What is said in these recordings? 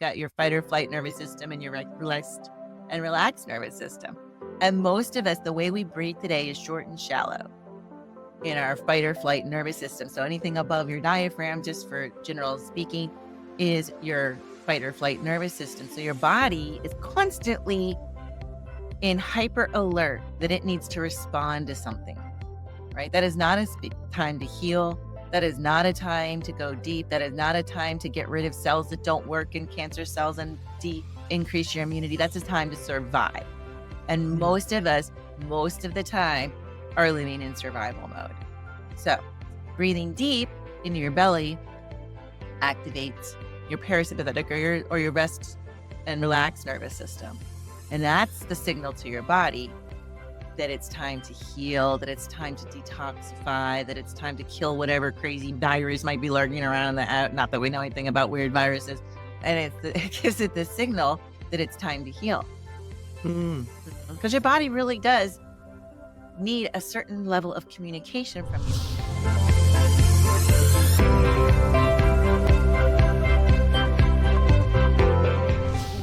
got your fight or flight nervous system and your rest and relaxed nervous system. And most of us, the way we breathe today is short and shallow in our fight or flight nervous system. So anything above your diaphragm, just for general speaking, is your fight or flight nervous system. So your body is constantly in hyper alert that it needs to respond to something, right? That is not a time to heal. That is not a time to go deep. That is not a time to get rid of cells that don't work in cancer cells and increase your immunity. That's a time to survive. And most of us, most of the time, are living in survival mode. So breathing deep into your belly activates your parasympathetic or your rest and relaxed nervous system. And that's the signal to your body that it's time to heal, that it's time to detoxify, that it's time to kill whatever crazy virus might be lurking around not that we know anything about weird viruses. And it gives it the signal that it's time to heal. Because your body really does need a certain level of communication from you.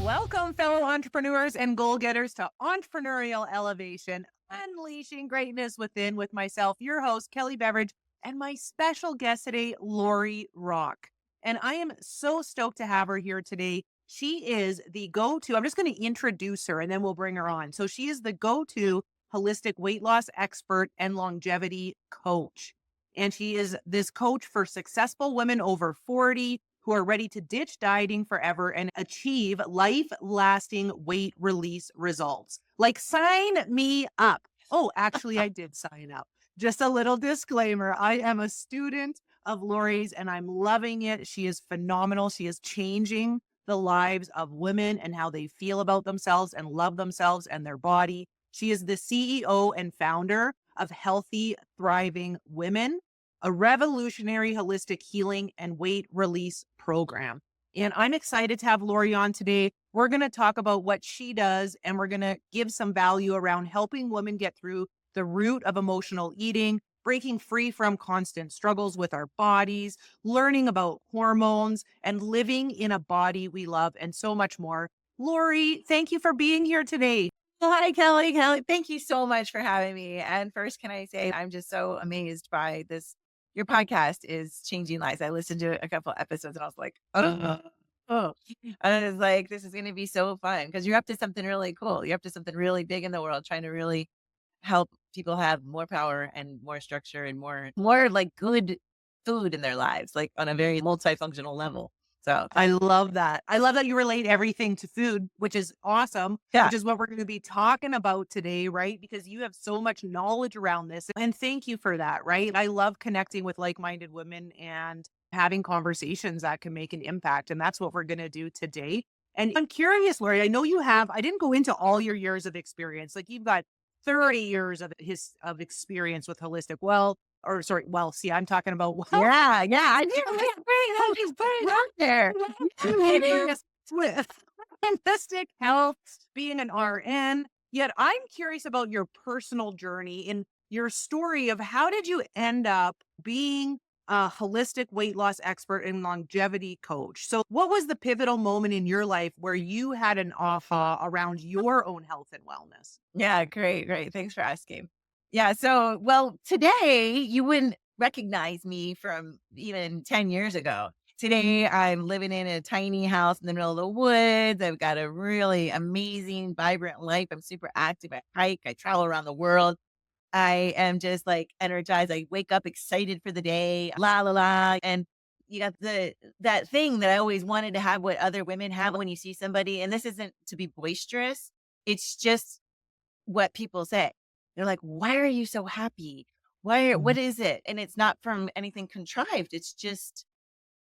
Welcome, fellow entrepreneurs and goal-getters, to Entrepreneurial Elevation, Unleashing Greatness Within, with myself, your host, Kelly Beveridge, and my special guest today, Laurie Rock. And I am so stoked to have her here today. She is the go-to, I'm just going to introduce her and then we'll bring her on. So she is the go-to holistic weight loss expert and longevity coach. And she is this coach for successful women over 40 who are ready to ditch dieting forever and achieve life-lasting weight release results. Like, sign me up. Oh, actually, I did sign up. Just a little disclaimer. I am a student of Laurie's and I'm loving it. She is phenomenal. She is changing the lives of women and how they feel about themselves and love themselves and their body. She is the CEO and founder of Healthy Thriving Women, a revolutionary holistic healing and weight release program. And I'm excited to have Laurie on today. We're going to talk about what she does, and we're going to give some value around helping women get through the root of emotional eating, breaking free from constant struggles with our bodies, learning about hormones, and living in a body we love, and so much more. Laurie, thank you for being here today. Hi, Kelly. Thank you so much for having me. And first, can I say I'm just so amazed by this. Your podcast is changing lives. I listened to a couple episodes and I was like, oh. And I was like, this is going to be so fun because you're up to something really cool. You're up to something really big in the world, trying to really help people have more power and more structure and more like good food in their lives, like on a very multifunctional level. So I love that. I love that you relate everything to food, which is awesome, which is what we're going to be talking about today, right? Because you have so much knowledge around this. And thank you for that, right? I love connecting with like-minded women and having conversations that can make an impact. And that's what we're going to do today. And I'm curious, Laurie, I know I didn't go into all your years of experience. Like, you've got 30 years of experience with holistic see, I'm talking about Yeah, I did. Bring out there. With holistic health, being an RN. Yet I'm curious about your personal journey in your story of how did you end up being a holistic weight loss expert and longevity coach? So what was the pivotal moment in your life where you had an aha around your own health and wellness? Yeah, great. Thanks for asking. Yeah, so, today you wouldn't recognize me from even 10 years ago. Today, I'm living in a tiny house in the middle of the woods. I've got a really amazing, vibrant life. I'm super active. I hike. I travel around the world. I am just like energized. I wake up excited for the day, la, la, la. And you got that thing that I always wanted to have, what other women have when you see somebody. And this isn't to be boisterous. It's just what people say. They're like, why are you so happy? What is it? And it's not from anything contrived. It's just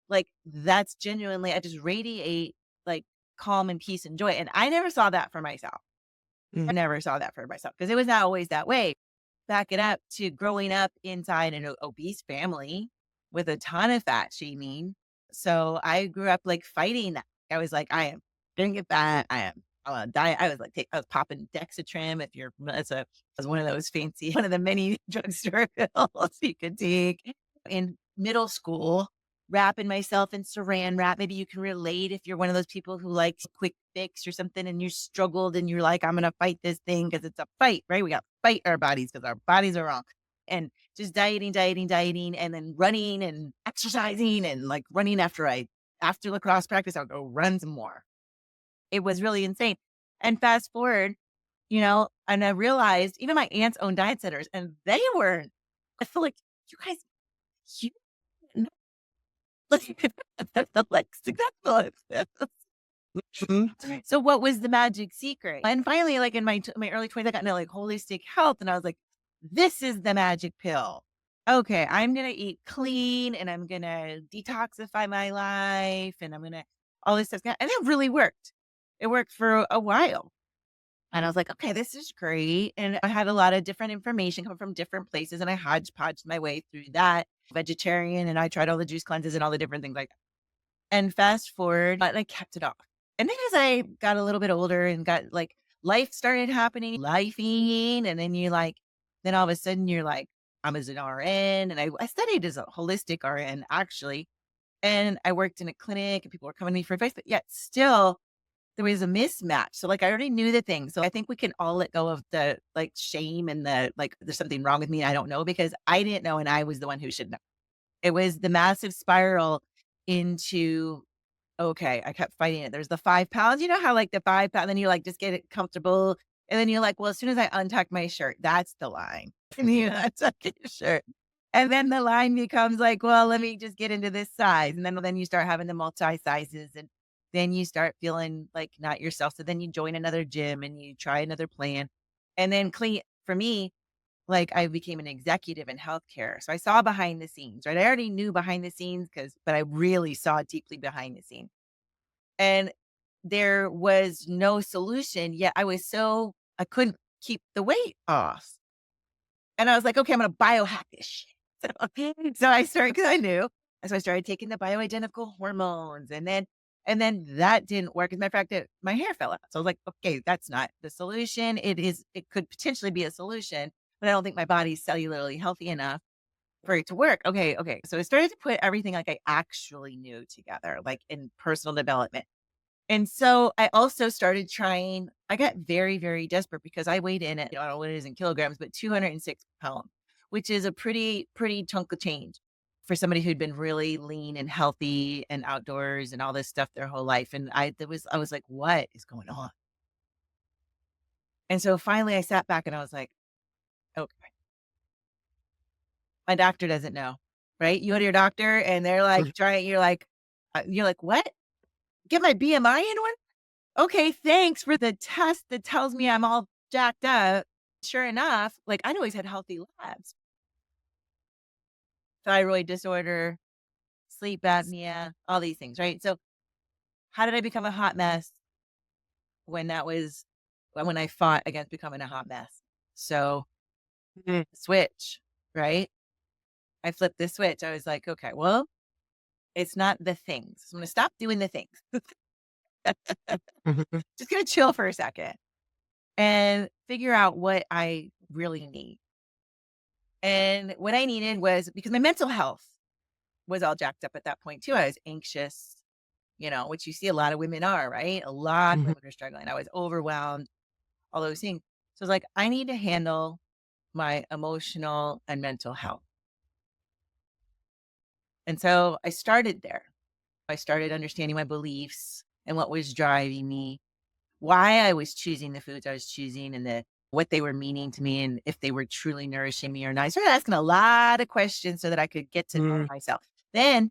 like, that's genuinely, I just radiate like calm and peace and joy. And I never saw that for myself. I never saw that for myself because it was not always that way. Back it up to growing up inside an obese family with a ton of fat shaming. So I grew up like fighting that. I was like, I am gonna get fat. I want to diet. I was popping Dexatrim. It was one of those one of the many drugstore pills you could take. In middle school, wrapping myself in saran wrap. Maybe you can relate if you're one of those people who likes quick fix or something and you struggled and you're like, I'm going to fight this thing because it's a fight, right? We got to fight our bodies because our bodies are wrong. And just dieting, and then running and exercising and like running after lacrosse practice, I'll go run some more. It was really insane. And fast forward, and I realized even my aunts own diet centers and they weren't. I feel like you guys, you like successful. Mhm. So what was the magic secret? And finally, like in my early 20s, I got into like holistic health and I was like, this is the magic pill. Okay, I'm going to eat clean and I'm going to detoxify my life and I'm going to all this stuff. And it really worked. It worked for a while. And I was like, okay, this is great. And I had a lot of different information coming from different places and I hodgepodged my way through that. Vegetarian and I tried all the juice cleanses and all the different things like and fast forward, but I kept it off. And then as I got a little bit older and got like life started happening, lifing, and then then all of a sudden you're like, I'm as an RN and I studied as a holistic RN actually. And I worked in a clinic and people were coming to me for advice, but yet still there was a mismatch. So like I already knew the thing. So I think we can all let go of the like shame and the like there's something wrong with me. I don't know because I didn't know and I was the one who should know. It was the massive spiral into okay, I kept fighting it. There's the 5 pounds. You know how like the 5 pound, then you like just get it comfortable. And then you're like, well, as soon as I untuck my shirt, that's the line. And you untuck your shirt. And then the line becomes like, well, let me just get into this size. And then you start having the multi sizes and then you start feeling like not yourself. So then you join another gym and you try another plan. And then clean for me, like I became an executive in healthcare. So I saw behind the scenes, right? I already knew behind the scenes but I really saw deeply behind the scenes. And there was no solution, yet I couldn't keep the weight off. And I was like, "Okay, I'm gonna biohack this shit." So I started because I knew. And so I started taking the bioidentical hormones, and then that didn't work. As a matter of fact, my hair fell out. So I was like, "Okay, that's not the solution. It could potentially be a solution, but I don't think my body's cellularly healthy enough for it to work." Okay. So I started to put everything like I actually knew together, like in personal development. And so I also started trying I got very, very desperate because I weighed in at, I don't know what it is in kilograms, but 206 pounds, which is a pretty chunk of change for somebody who'd been really lean and healthy and outdoors and all this stuff their whole life. And I was like, what is going on? And so finally I sat back and I was like, okay, my doctor doesn't know, right? You go to your doctor and they're like, trying, you're like, what? Get my BMI in order? Okay, thanks for the test that tells me I'm all jacked up. Sure enough, like I'd always had healthy labs, thyroid disorder, sleep apnea, all these things, right? So how did I become a hot mess when when I fought against becoming a hot mess? So switch, right? I flipped the switch. I was like, okay, well, it's not the things. So I'm gonna stop doing the things. Just gonna chill for a second and figure out what I really need. And what I needed was because my mental health was all jacked up at that point too. I was anxious, which you see a lot of women are, right? A lot of women are struggling. I was overwhelmed, all those things. So I was like, I need to handle my emotional and mental health. And so I started there. I started understanding my beliefs and what was driving me, why I was choosing the foods I was choosing and what they were meaning to me and if they were truly nourishing me or not. I started asking a lot of questions so that I could get to know myself. Then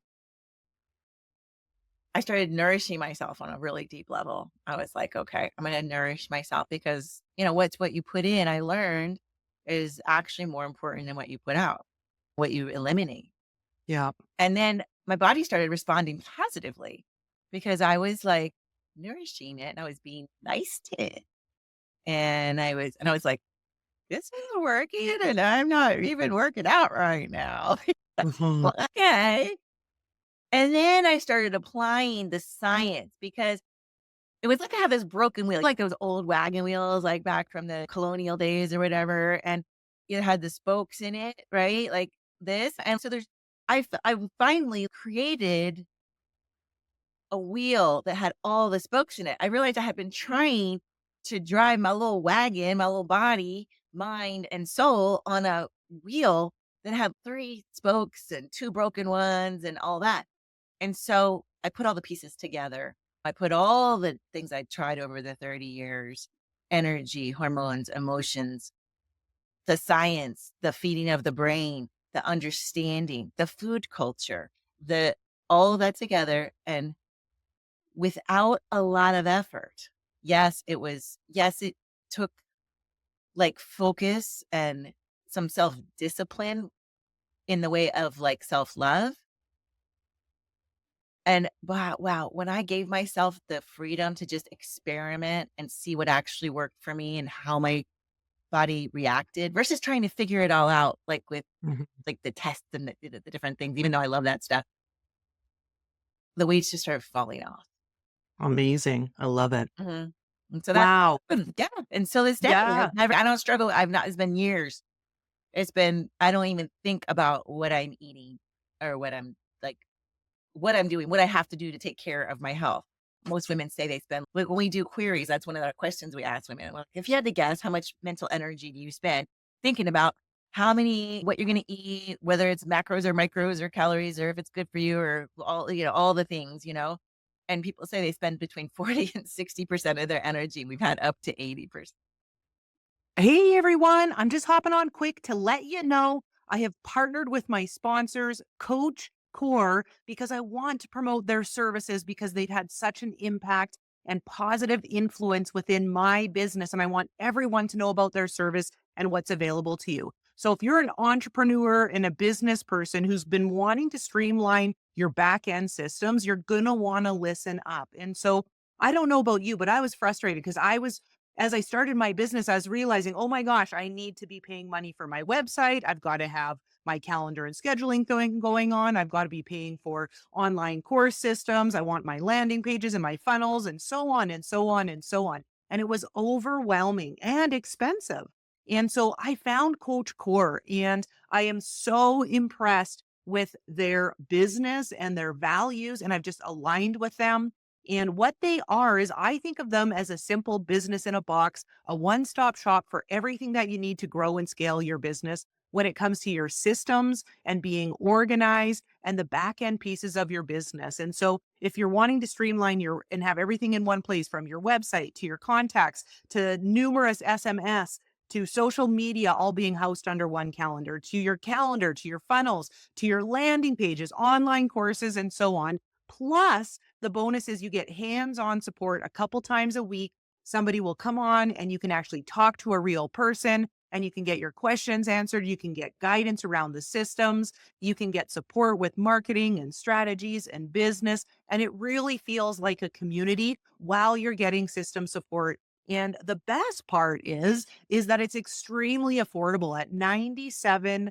I started nourishing myself on a really deep level. I was like, okay, I'm going to nourish myself because, what you put in, I learned is actually more important than what you put out, what you eliminate. Yeah. And then my body started responding positively because I was like nourishing it and I was being nice to it. And I was like, this isn't working and I'm not even working out right now. Mhm. Well, okay. And then I started applying the science because it was like I have this broken wheel, like those old wagon wheels, like back from the colonial days or whatever. And it had the spokes in it, right? Like this. And so there's I finally created a wheel that had all the spokes in it. I realized I had been trying to drive my little wagon, my little body, mind, and soul on a wheel that had 3 spokes and 2 broken ones and all that. And so I put all the pieces together. I put all the things I tried over the 30 years, energy, hormones, emotions, the science, the feeding of the brain, the understanding, the food culture, the all of that together and without a lot of effort. Yes, it took like focus and some self-discipline in the way of like self-love. And wow, when I gave myself the freedom to just experiment and see what actually worked for me and how my body reacted versus trying to figure it all out, like with Mhm. like the tests and the different things, even though I love that stuff, the weights just started falling off. Amazing. I love it. Mhm. And so that Wow. yeah, and so this day, Yeah. I don't struggle, I've not it's been years. It's been I don't even think about what I'm eating or like, what I'm doing, what I have to do to take care of my health. Most women say they spend like, when we do queries, that's one of the questions we ask women. Well, if you had to guess, how much mental energy do you spend thinking about what you're gonna eat, whether it's macros or micros or calories or if it's good for you or all the things, you know? And people say they spend between 40 and 60% of their energy. We've had up to 80%. Hey everyone, I'm just hopping on quick to let you know I have partnered with my sponsors, Coach Core, because I want to promote their services because they've had such an impact and positive influence within my business. And I want everyone to know about their service and what's available to you. So, if you're an entrepreneur and a business person who's been wanting to streamline your back end systems, you're going to want to listen up. And so, I don't know about you, but I was frustrated because as I started my business, I was realizing, oh my gosh, I need to be paying money for my website. I've got to have my calendar and scheduling going on. I've got to be paying for online course systems. I want my landing pages and my funnels and so on and so on and so on. And it was overwhelming and expensive. And so I found Coach Core and I am so impressed with their business and their values. And I've just aligned with them and what they are is I think of them as a simple business in a box, a one stop shop for everything that you need to grow and scale your business when it comes to your systems and being organized and the back end pieces of your business. And so if you're wanting to streamline your and have everything in one place from your website to your contacts to numerous SMS to social media all being housed under one calendar, to your funnels, to your landing pages, online courses, and so on. Plus, the bonus is you get hands-on support a couple times a week. Somebody will come on and you can actually talk to a real person and you can get your questions answered. You can get guidance around the systems. You can get support with marketing and strategies and business. And it really feels like a community while you're getting system support. And the best part is that it's extremely affordable at $97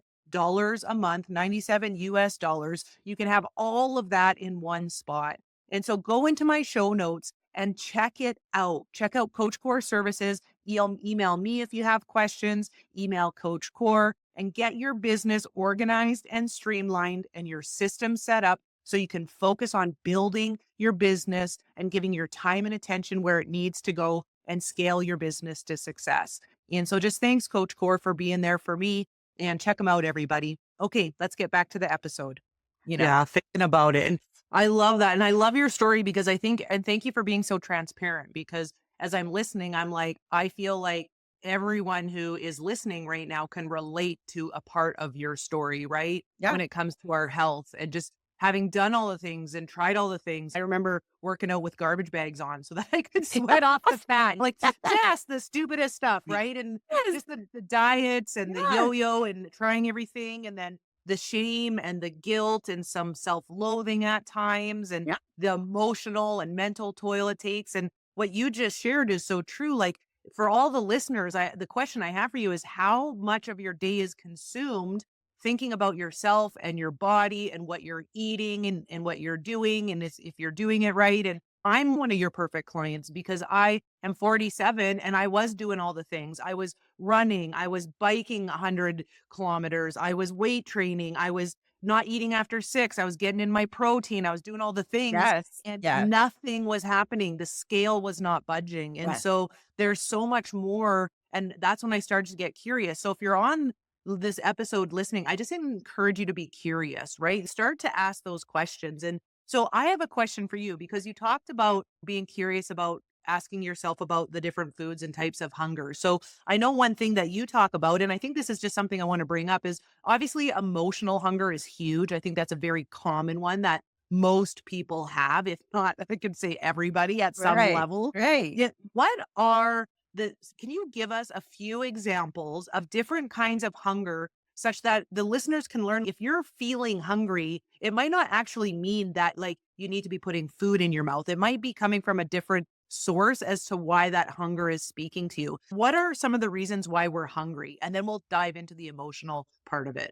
a month, 97 US dollars. You can have all of that in one spot. And so go into my show notes and check it out. Check out Coach Core Services. Email me if you have questions, email Coach Core and get your business organized and streamlined and your system set up so you can focus on building your business and giving your time and attention where it needs to go and scale your business to success. And so just thanks, Coach Core, for being there for me and check them out, everybody. Okay, let's get back to the episode. You know, Yeah, thinking about it. And I love that. And I love your story because I think, and thank you for being so transparent because as I'm listening, I'm like, I feel like everyone who is listening right now can relate to a part of your story, right? yeah. When it comes to our health and just having done all the things and tried all the things. I remember working out with garbage bags on so that I could sweat off the fat. Like, just the stupidest stuff, right? And Yes, just the diets and the yeah, yo-yo and trying everything. And then the shame and the guilt and some self-loathing at times and yeah. the emotional and mental toil it takes. And what you just shared is so true. Like for all the listeners, the question I have for you is how much of your day is consumed thinking about yourself and your body and what you're eating and what you're doing and if you're doing it right. And I'm one of your perfect clients because I am 47 and I was doing all the things. I was running, I was biking 100 kilometers, I was weight training, I was not eating after 6. I was getting in my protein. I was doing all the things Yes. and Yeah. nothing was happening. The scale was not budging. And Yes. so there's so much more. And that's when I started to get curious. So if you're on this episode listening, I just encourage you to be curious, right? Start to ask those questions. And so I have a question for you because you talked about being curious about asking yourself about the different foods and types of hunger. So I know one thing that you talk about, and I think this is just something I want to bring up, is obviously emotional hunger is huge. I think that's a very common one that most people have, if not, I could say everybody at some Right. level. Right. Yet, what are can you give us a few examples of different kinds of hunger such that the listeners can learn if you're feeling hungry, it might not actually mean that like you need to be putting food in your mouth. It might be coming from a different source as to why that hunger is speaking to you. What are some of the reasons why we're hungry? And then we'll dive into the emotional part of it.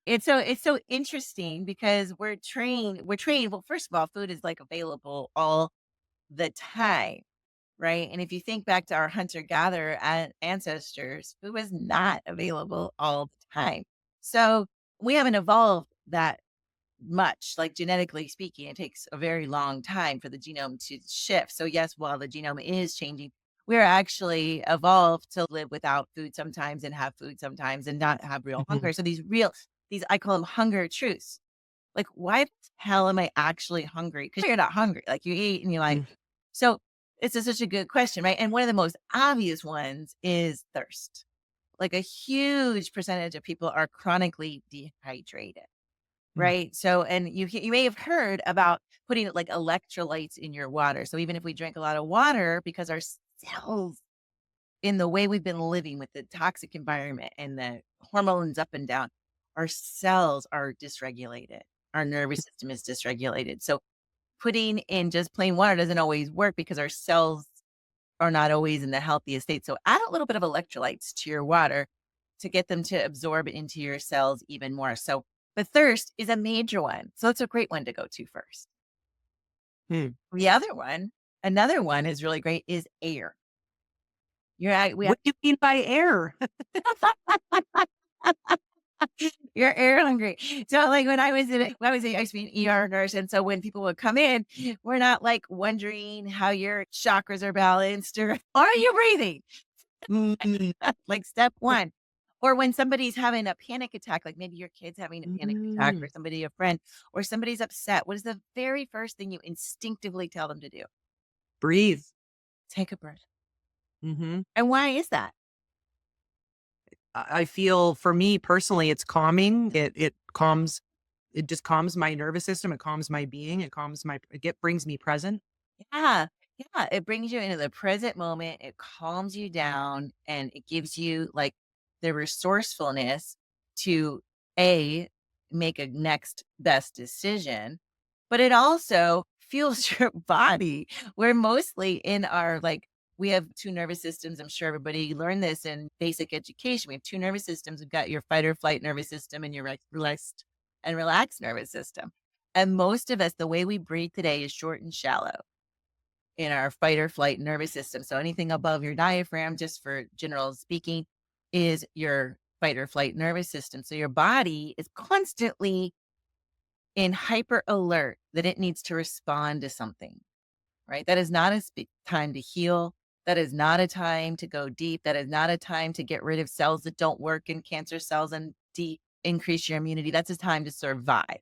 It's so interesting because we're trained. Well, first of all, food is like available all the time, right? And if you think back to our hunter gatherer ancestors, food was not available all the time. So we haven't evolved that much, like genetically speaking. It takes a very long time for the genome to shift. So, yes, while the genome is changing, we're actually evolved to live without food sometimes and have food sometimes and not have real Mhm, hunger. So, these, I call them hunger truths. Like, why the hell am I actually hungry? Because you're not hungry. Like, you eat and you're like, mm, so such a good question, right? And one of the most obvious ones is thirst. Like, a huge percentage of people are chronically dehydrated. mm, Right? So, and you may have heard about putting, like, electrolytes in your water. So even if we drink a lot of water because our cells in the way we've been living with the toxic environment and the hormones up and down, our cells are dysregulated. Our nervous system is dysregulated. So putting in just plain water doesn't always work because our cells are not always in the healthiest state. So add a little bit of electrolytes to your water to get them to absorb into your cells even more. So, but thirst is a major one. So it's a great one to go to first. mm. The other one, another one is really great is air. We have What do you mean by air? you're air hungry. So like I used to be an ER nurse. And so when people would come in, we're not like wondering how your chakras are balanced or are you breathing? Mm, Like step one. Or when somebody's having a panic attack, like maybe your kid's having a panic attack or mm. somebody, a friend, or somebody's upset, what is the very first thing you instinctively tell them to do? Breathe. Take a breath. Mhm. And why is that? I feel for me personally, it's calming. It calms it just calms my nervous system, it calms my being, it brings me present. Yeah. Yeah. It brings you into the present moment. It calms you down and it gives you like the resourcefulness to A, make a next best decision, but it also fuels your body. We're mostly in our like, we have two nervous systems. I'm sure everybody learned this in basic education. We have two nervous systems. We've got your fight or flight nervous system and your rest and relaxed nervous system. And most of us, the way we breathe today is short and shallow in our fight or flight nervous system. So anything above your diaphragm, just for general speaking, is your fight or flight nervous system. So your body is constantly in hyper alert that it needs to respond to something, right? That is not a time to heal. That is not a time to go deep. That is not a time to get rid of cells that don't work in cancer cells and increase your immunity. That's a time to survive.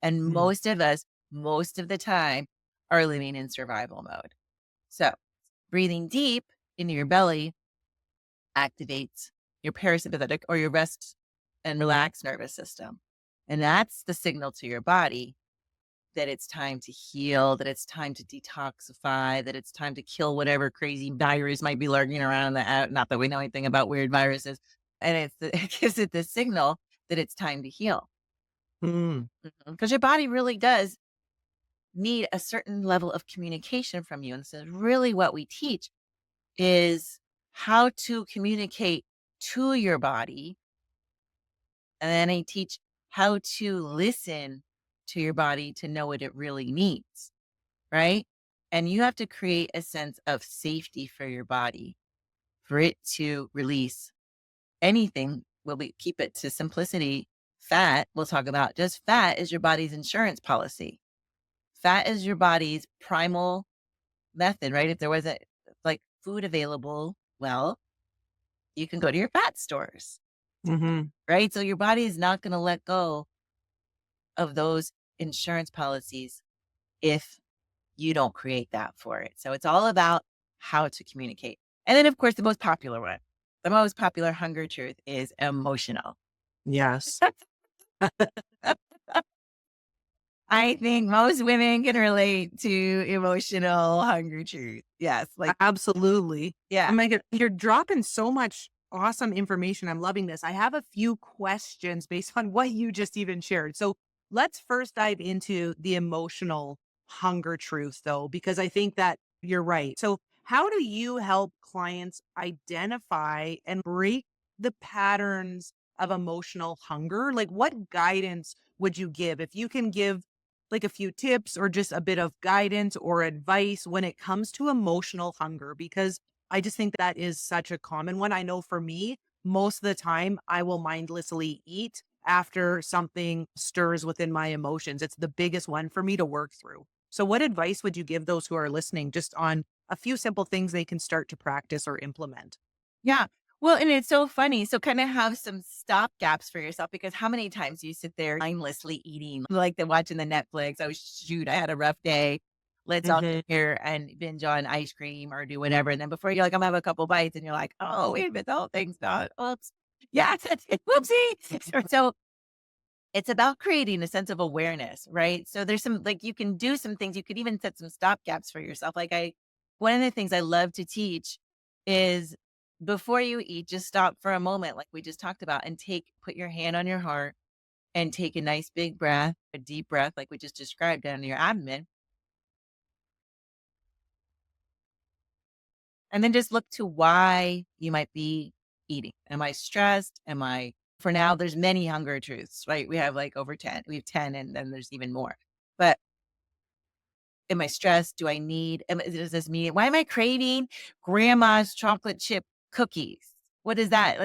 And Mm, most of us, most of the time, are living in survival mode. So breathing deep into your belly activates your parasympathetic or your rest and relax nervous system. And that's the signal to your body that it's time to heal, that it's time to detoxify, that it's time to kill whatever crazy virus might be lurking around the out. Not that we know anything about weird viruses. And it gives it the signal that it's time to heal. mm, Because your body really does need a certain level of communication from you. And so really what we teach is how to communicate to your body. And then I teach how to listen to your body to know what it really needs. Right. And you have to create a sense of safety for your body for it to release anything. Will we keep it to simplicity? Fat, we'll talk about just fat is your body's insurance policy. Fat is your body's primal method, right? If there wasn't like food available, well, you can go to your fat stores, Mm-hmm. right? So your body is not going to let go of those insurance policies if you don't create that for it. So it's all about how to communicate. And then, of course, the most popular one, the most popular hunger truth is emotional. Yes. I think most women can relate to emotional hunger truth. Yes. Like, Absolutely. Oh yeah. my God, you're dropping so much awesome information. I'm loving this. I have a few questions based on what you just even shared. So let's first dive into the emotional hunger truth, though, because I think that you're right. So, how do you help clients identify and break the patterns of emotional hunger? Like, what guidance would you give if you can give like a few tips or just a bit of guidance or advice when it comes to emotional hunger? Because I just think that is such a common one. I know for me, most of the time I will mindlessly eat after something stirs within my emotions. It's the biggest one for me to work through. So, what advice would you give those who are listening just on a few simple things they can start to practice or implement? Yeah. Well, and it's so funny. So kind of have some stop gaps for yourself because how many times do you sit there mindlessly eating, like the watching the Netflix? Oh shoot, I had a rough day. Let's all sit Hmm. here and binge on ice cream or do whatever. And then before you're like, I'm gonna have a couple bites, and you're like, oh, wait a minute, the whole thing's gone. Oops. Yeah, that's it. Whoopsie. So it's about creating a sense of awareness, right? So there's some like you can do some things. You could even set some stop gaps for yourself. One of the things I love to teach is before you eat, just stop for a moment, like we just talked about, and put your hand on your heart and take a nice big breath, a deep breath, like we just described down in your abdomen. And then just look to why you might be eating. Am I stressed? For now, there's many hunger truths, right? We have like over 10. We have 10 and then there's even more. But am I stressed? Does this mean, why am I craving grandma's chocolate chip cookies? What is that?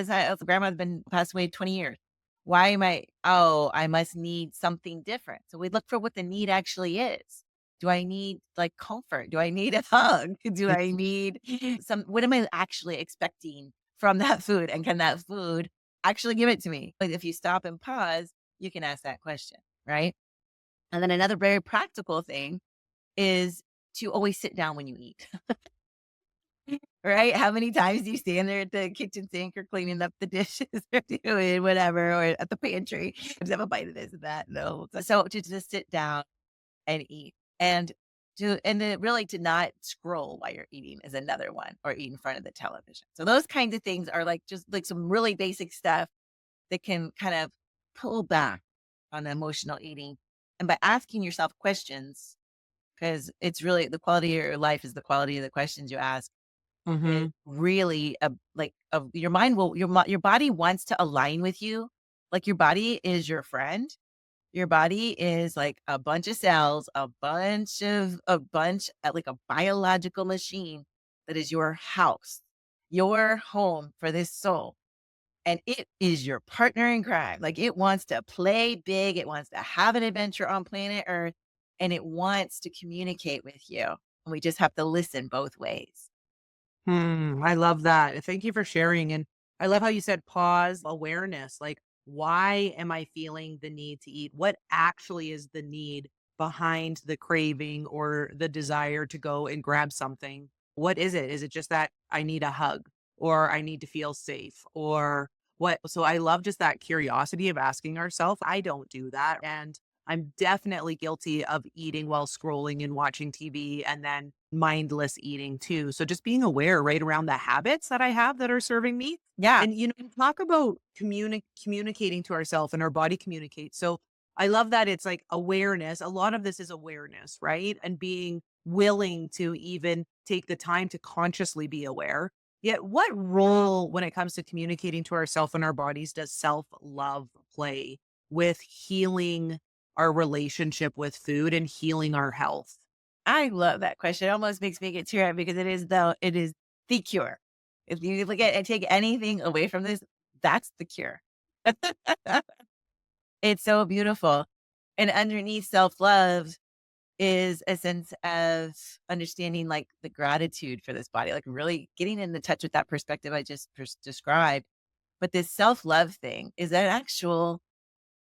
Grandma's been passed away 20 years. Why am I must need something different. So we look for what the need actually is. Do I need like comfort? Do I need a hug? Do I need what am I actually expecting from that food? And can that food actually give it to me? Like if you stop and pause, you can ask that question, right? And then another very practical thing is to always sit down when you eat, right? How many times do you stand there at the kitchen sink or cleaning up the dishes or doing whatever, or at the pantry, just have a bite of this and that? No. So to just sit down and eat really to not scroll while you're eating is another one, or eat in front of the television. So those kinds of things are like just like some really basic stuff that can kind of pull back on the emotional eating. And by asking yourself questions, because it's really the quality of your life is the quality of the questions you ask. Is Hmm. really your mind will your body wants to align with you. Like your body is your friend. Your body is like a bunch of cells, like a biological machine that is your house, your home for this soul. And it is your partner in crime. Like it wants to play big, it wants to have an adventure on planet Earth, and it wants to communicate with you. And we just have to listen both ways. I love that. Thank you for sharing. And I love how you said pause, awareness. Like, why am I feeling the need to eat? What actually is the need behind the craving or the desire to go and grab something? What is it? Is it just that I need a hug or I need to feel safe or what? So I love just that curiosity of asking ourselves. I don't do that. And I'm definitely guilty of eating while scrolling and watching TV and then mindless eating too. So just being aware right around the habits that I have that are serving me. Yeah. And, talk about communicating to ourselves and our body communicates. So I love that it's like awareness. A lot of this is awareness, right? And being willing to even take the time to consciously be aware. Yet, what role when it comes to communicating to ourselves and our bodies does self love play with healing our relationship with food and healing our health? I love that question. It almost makes me get teary because it is the cure. If you look at and take anything away from this, that's the cure. It's so beautiful. And underneath self-love is a sense of understanding, like, the gratitude for this body, like, really getting in the touch with that perspective I just described. But this self-love thing is an actual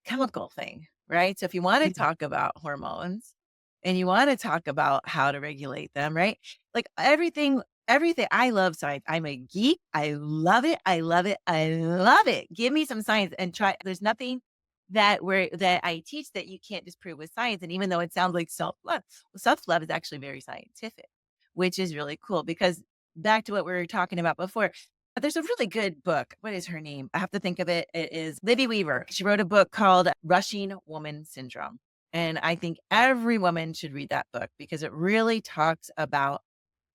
chemical thing, right? So if you want to Yeah. talk about hormones and you want to talk about how to regulate them, right? Like everything I love science. I'm a geek. I love it. I love it. I love it. Give me some science and try. There's nothing that I teach that you can't disprove with science. And even though it sounds like self-love, self-love is actually very scientific, which is really cool because back to what we were talking about before, there's a really good book. What is her name? I have to think of it. It is Libby Weaver. She wrote a book called Rushing Woman Syndrome. And I think every woman should read that book because it really talks about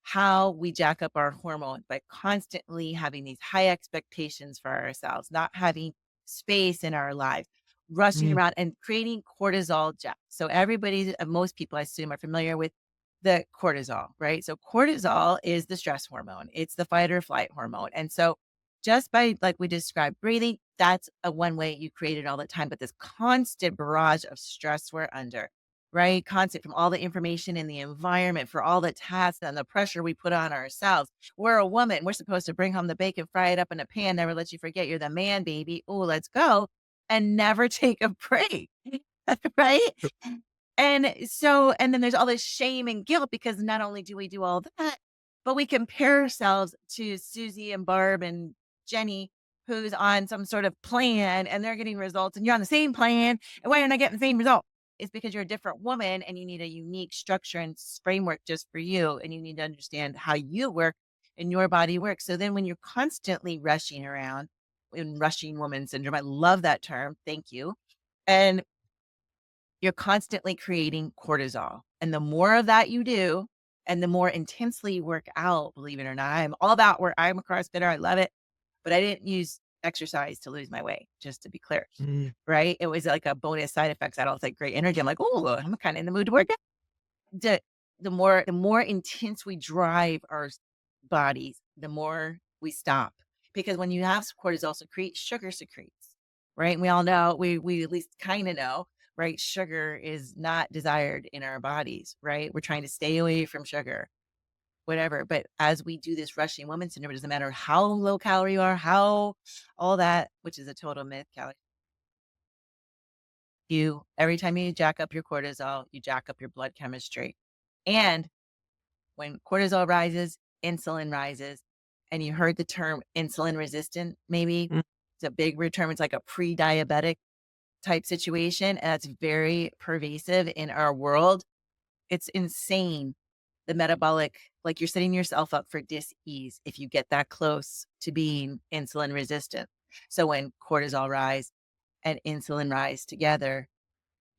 how we jack up our hormones by constantly having these high expectations for ourselves, not having space in our life, rushing Mm. around and creating cortisol jacks. So everybody, most people I assume are familiar with the cortisol, right? So cortisol is the stress hormone. It's the fight or flight hormone. And so just by like we described breathing, that's a one way you create it all the time. But this constant barrage of stress we're under, right? Constant from all the information in the environment for all the tasks and the pressure we put on ourselves. We're a woman. We're supposed to bring home the bacon, fry it up in a pan, never let you forget you're the man, baby. Oh, let's go. And never take a break. Right? And then there's all this shame and guilt because not only do we do all that, but we compare ourselves to Susie and Barb and Jenny, who's on some sort of plan and they're getting results and you're on the same plan. And why you're not getting the same result? It's because you're a different woman and you need a unique structure and framework just for you. And you need to understand how you work and your body works. So then when you're constantly rushing around in rushing woman syndrome, I love that term. Thank you. And you're constantly creating cortisol. And the more of that you do, and the more intensely you work out, believe it or not, I'm all about where I'm a CrossFitter. I love it. But I didn't use exercise to lose my weight, just to be clear. Mm. Right. It was like a bonus side effects. I don't like great energy. I'm like, oh, I'm kind of in the mood to work out. The, the more intense we drive our bodies, the more we stop. Because when you have cortisol secrete, sugar secretes, right? And we all know, we at least kind of know, right? Sugar is not desired in our bodies, right? We're trying to stay away from sugar, whatever. But as we do this rushing woman syndrome, it doesn't matter how low calorie you are, how all that, which is a total myth, calorie. You every time you jack up your cortisol, you jack up your blood chemistry. And when cortisol rises, insulin rises. And you heard the term insulin resistant, maybe Mm. it's a big word term. It's like a pre diabetic type situation. And that's very pervasive in our world. It's insane. The metabolic, like you're setting yourself up for dis-ease if you get that close to being insulin resistant. So when cortisol rise and insulin rise together,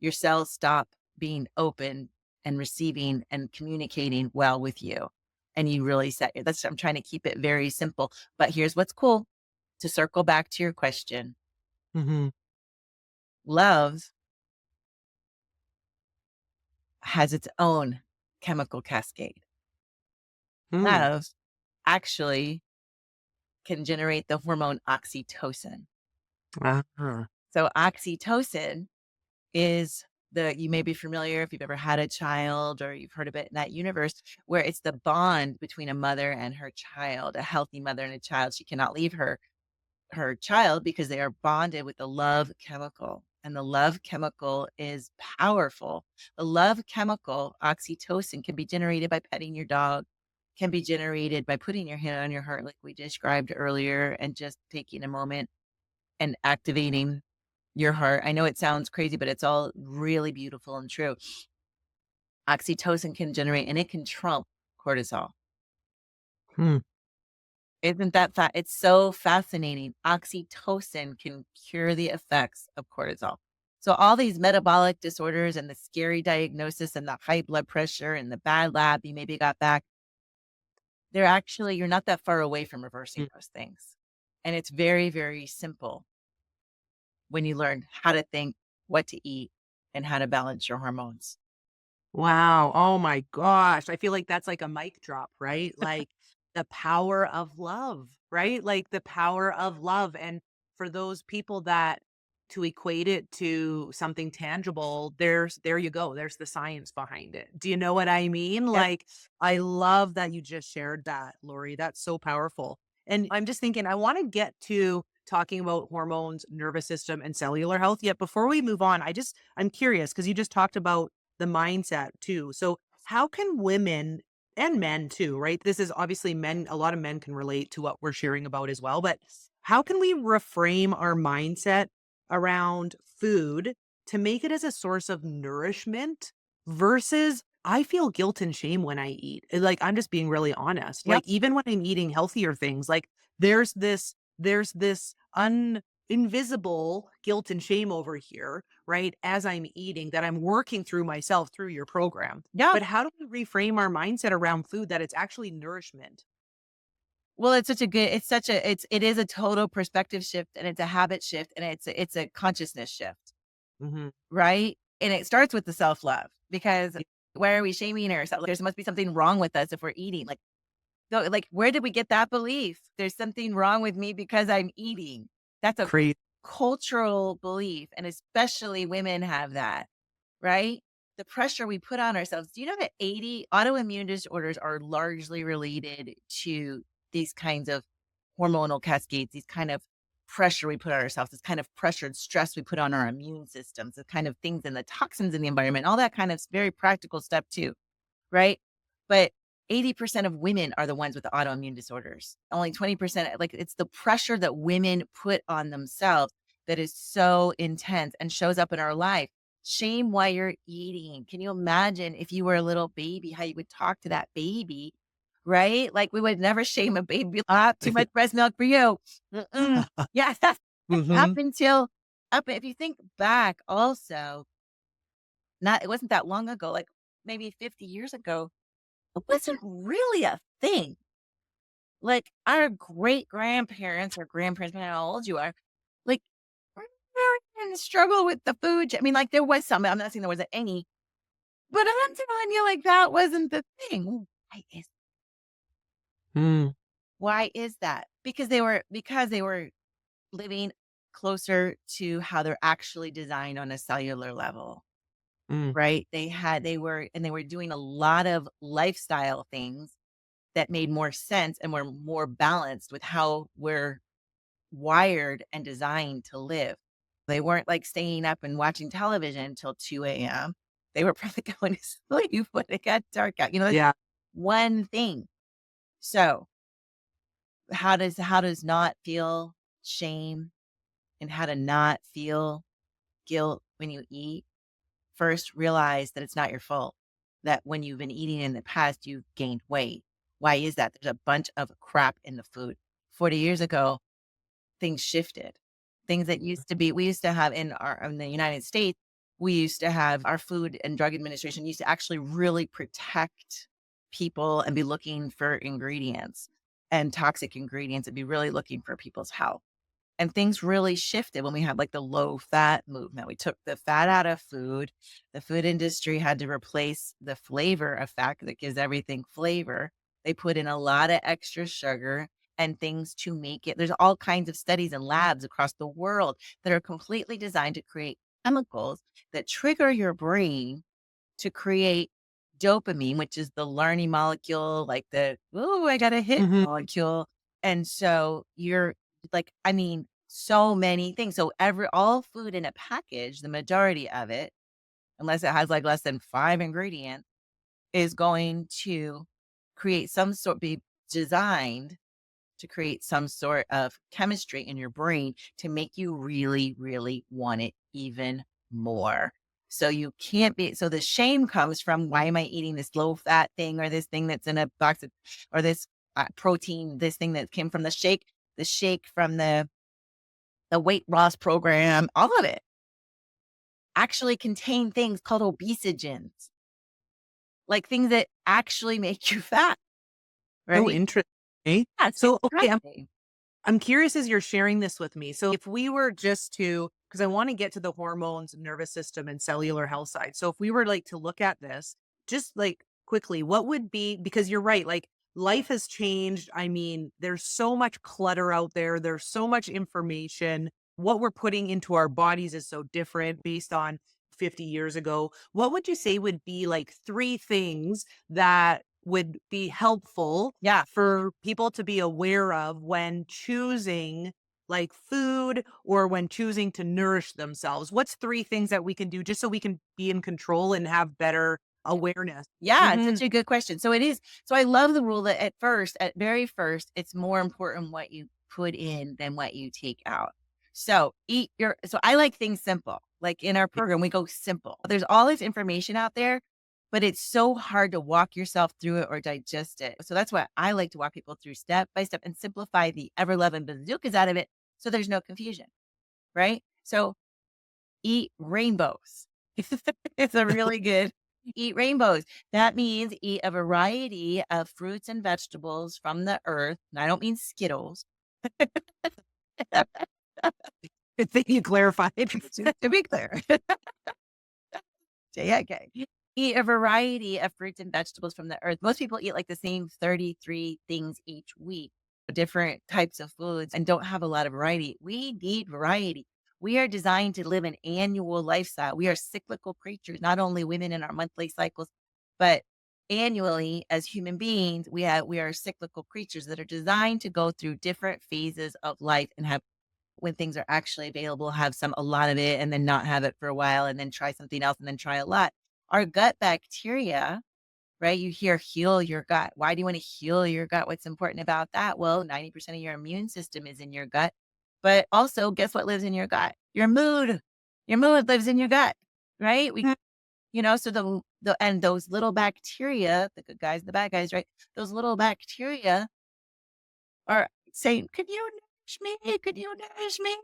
your cells stop being open and receiving and communicating well with you. And you really that's, I'm trying to keep it very simple. But here's what's cool to circle back to your question. Hmm. Love has its own chemical cascade. Mm. Love actually can generate the hormone oxytocin. Ah. So oxytocin is you may be familiar if you've ever had a child or you've heard of it in that universe where it's the bond between a mother and her child, a healthy mother and a child. She cannot leave her child because they are bonded with the love chemical. And the love chemical is powerful. The love chemical, oxytocin, can be generated by petting your dog, can be generated by putting your hand on your heart, like we described earlier, and just taking a moment and activating your heart. I know it sounds crazy, but it's all really beautiful and true. Oxytocin can generate and it can trump cortisol. Hmm. Isn't that it's so fascinating. Oxytocin can cure the effects of cortisol. So all these metabolic disorders and the scary diagnosis and the high blood pressure and the bad lab you maybe got back, they're actually you're not that far away from reversing Mm. those things. And it's very, very simple when you learn how to think, what to eat, and how to balance your hormones. Wow. Oh my gosh. I feel like that's like a mic drop, right? Like the power of love, right? Like the power of love. And for those people that to equate it to something tangible, there you go. There's the science behind it. Do you know what I mean? Yep. Like, I love that you just shared that, Lori. That's so powerful. And I'm just thinking, I want to get to talking about hormones, nervous system, and cellular health. Yet before we move on, I'm curious because you just talked about the mindset too. So how can women and men too, right? This is obviously men, a lot of men can relate to what we're sharing about as well, but how can we reframe our mindset around food to make it as a source of nourishment versus I feel guilt and shame when I eat. Like I'm just being really honest. Yep. Like even when I'm eating healthier things, like there's this invisible guilt and shame over here, right? As I'm eating that I'm working through myself through your program. Yep. But how do we reframe our mindset around food that it's actually nourishment? Well, it is a total perspective shift, and it's a habit shift, and it's a consciousness shift, Mhm. right? And it starts with the self-love because why are we shaming ourselves? Like, there must be something wrong with us if we're eating. Like, no, like, where did we get that belief? There's something wrong with me because I'm eating. That's a Crazy. cultural belief, and especially women have that, right? The pressure we put on ourselves. Do you know that 80 autoimmune disorders are largely related to these kinds of hormonal cascades, these kind of pressure we put on ourselves, this kind of pressure and stress we put on our immune systems, the kind of things and the toxins in the environment, all that kind of very practical stuff too, right? But 80% of women are the ones with the autoimmune disorders. Only 20%, like it's the pressure that women put on themselves that is so intense and shows up in our life. Shame while you're eating. Can you imagine if you were a little baby, how you would talk to that baby, right? Like we would never shame a baby. Ah, too much breast milk for you. Mm-mm. Yeah, that's up Mhm. until if you think back also, not it wasn't that long ago, like maybe 50 years ago, it wasn't really a thing. Like, our great-grandparents or grandparents, depending on how old you are, like, were in struggle with the food. I mean, like, there was some, I'm not saying there wasn't any, but I'm telling you, like, that wasn't the thing. Mm, Why is that? Because they were living closer to how they're actually designed on a cellular level, mm, right? They were doing a lot of lifestyle things that made more sense and were more balanced with how we're wired and designed to live. They weren't like staying up and watching television until 2 a.m. They were probably going to sleep when it got dark out. That's yeah. one thing. So how does not feel shame and how to not feel guilt when you eat? First, realize that it's not your fault. That when you've been eating in the past, you've gained weight. Why is that? There's a bunch of crap in the food. 40 years ago, things shifted. Things that used to be we used to have in the United States, we used to have our Food and Drug Administration used to actually really protect people and be looking for ingredients and toxic ingredients and be really looking for people's health. And things really shifted when we had like the low fat movement. We took the fat out of food. The food industry had to replace the flavor of fat that gives everything flavor. They put in a lot of extra sugar and things to make it. There's all kinds of studies and labs across the world that are completely designed to create chemicals that trigger your brain to create dopamine, which is the learning molecule, like the, "Ooh, I got a hit Mhm. molecule." And so you're like, I mean, so many things. So all food in a package, the majority of it, unless it has like less than 5 ingredients, is going to be designed to create some sort of chemistry in your brain to make you really, really want it even more. So you can't be so the shame comes from why am I eating this low fat thing or this thing that's in a box of, or this protein, this thing that came from the shake from the weight loss program, all of it actually contain things called obesogens, like things that actually make you fat, So right? interesting. Eh? That's So, okay, interesting. I'm curious as you're sharing this with me. So if we were just to, because I want to get to the hormones, nervous system, and cellular health side. So if we were like to look at this, just like quickly, what would be, because you're right, like life has changed. I mean, there's so much clutter out there. There's so much information. what we're putting into our bodies is so different based on 50 years ago. What would you say would be like three things that would be helpful Yeah. for people to be aware of when choosing like food or when choosing to nourish themselves? What's three things that we can do just so we can be in control and have better awareness? Yeah, it's Mhm. such a good question. So it is. So I love the rule that at very first, it's more important what you put in than what you take out. So so I like things simple. Like in our program, we go simple. There's all this information out there, but it's so hard to walk yourself through it or digest it. So that's why I like to walk people through step by step and simplify the ever loving bazookas out of it so there's no confusion. Right. So eat rainbows. It's a really good eat rainbows. That means eat a variety of fruits and vegetables from the earth. And I don't mean Skittles. Good thing you clarified. To be clear. Yeah, okay. Eat a variety of fruits and vegetables from the earth. Most people eat like the same 33 things each week, different types of foods, and don't have a lot of variety. We need variety. We are designed to live an annual lifestyle. We are cyclical creatures, not only women in our monthly cycles, but annually as human beings, we are cyclical creatures that are designed to go through different phases of life and have when things are actually available, have a lot of it and then not have it for a while and then try something else and then try a lot. Our gut bacteria, right? You hear heal your gut. Why do you want to heal your gut? What's important about that? Well, 90% of your immune system is in your gut. But also, guess what lives in your gut? Your mood. Your mood lives in your gut, right? So and those little bacteria, the good guys, the bad guys, right? Those little bacteria are saying, "Could you nourish me? Could you nourish me?"